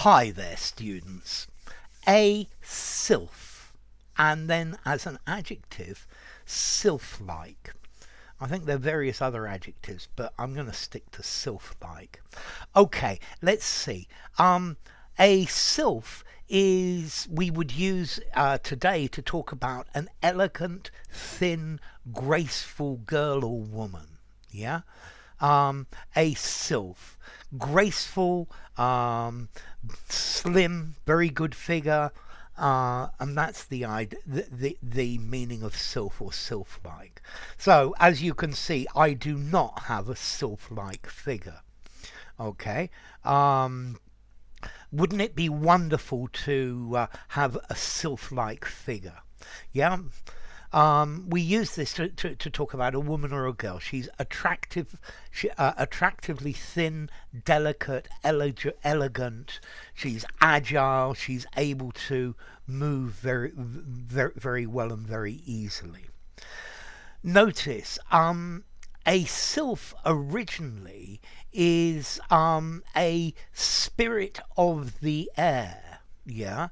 Hi there, students. A sylph, and then as an adjective, sylphlike. I think there are various other adjectives, but I'm going to stick to sylphlike. Okay, let's see. A sylph is we would use today to talk about an elegant, thin, graceful girl or woman. Yeah, a sylph, graceful, slim, very good figure, and that's the meaning of sylph or sylph-like. So as you can see, I do not have a sylph-like figure. Okay. Wouldn't it be wonderful to have a sylph-like figure? Yeah. We use this to talk about a woman or a girl. She's attractive, attractively thin, delicate, elegant. She's agile. She's able to move very well and very easily. Notice, a sylph originally is a spirit of the air. Yeah.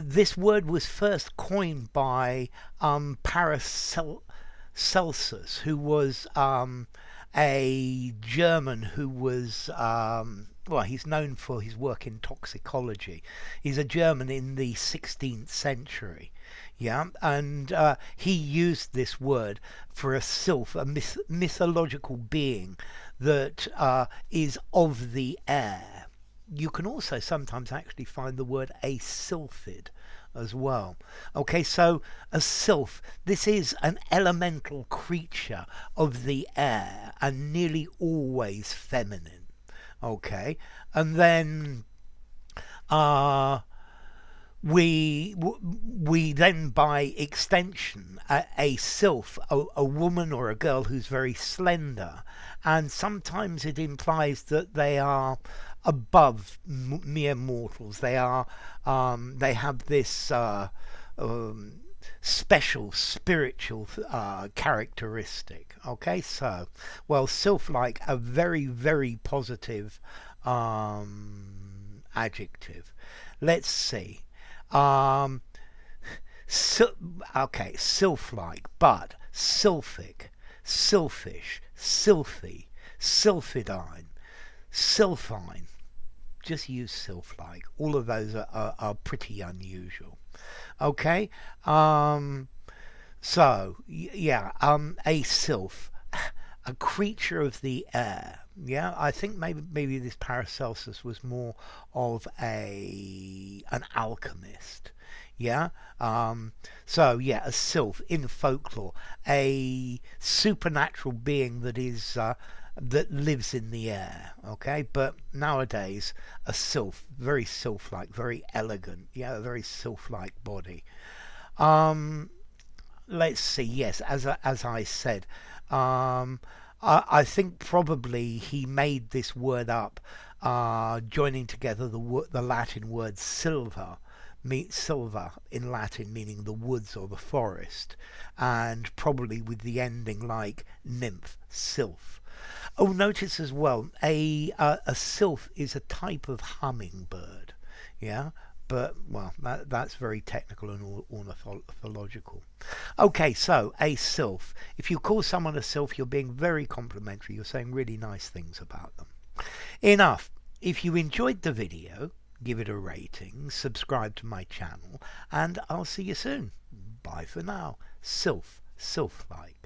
This word was first coined by Paracelsus, who was a German who was, well, he's known for his work in toxicology. He's a German in the 16th century. Yeah, and he used this word for a sylph, a mythological being that is of the air. You can also sometimes actually find the word a sylphid as well. Okay, so a sylph, this is an elemental creature of the air and nearly always feminine. Okay, and then we then by extension a sylph, a woman or a girl who's very slender, and sometimes it implies that they are above mere mortals. They are they have this special spiritual characteristic. Okay, so well, sylph-like, a very positive adjective. Let's see. Okay, sylph-like, but sylphic, sylphish, sylphy, sylphidine, sylphine. Just use sylph-like. All of those are pretty unusual. Okay, so yeah, a sylph, a creature of the air. Yeah, I think maybe this Paracelsus was more of an alchemist. Yeah. So yeah, a sylph in folklore, a supernatural being that is that lives in the air. Okay, but nowadays a sylph, very sylph-like, very elegant. Yeah, a very sylph-like body. Let's see. Yes, as I said, I think probably he made this word up, joining together the Latin word silva, silva in Latin meaning the woods or the forest, and probably with the ending like nymph, sylph. Oh, notice as well, a sylph is a type of hummingbird. Yeah, but well, that's very technical and ornithological. Okay, so a sylph. If you call someone a sylph, you're being very complimentary. You're saying really nice things about them. Enough. If you enjoyed the video, give it a rating, subscribe to my channel, and I'll see you soon. Bye for now. Sylph, sylph-like.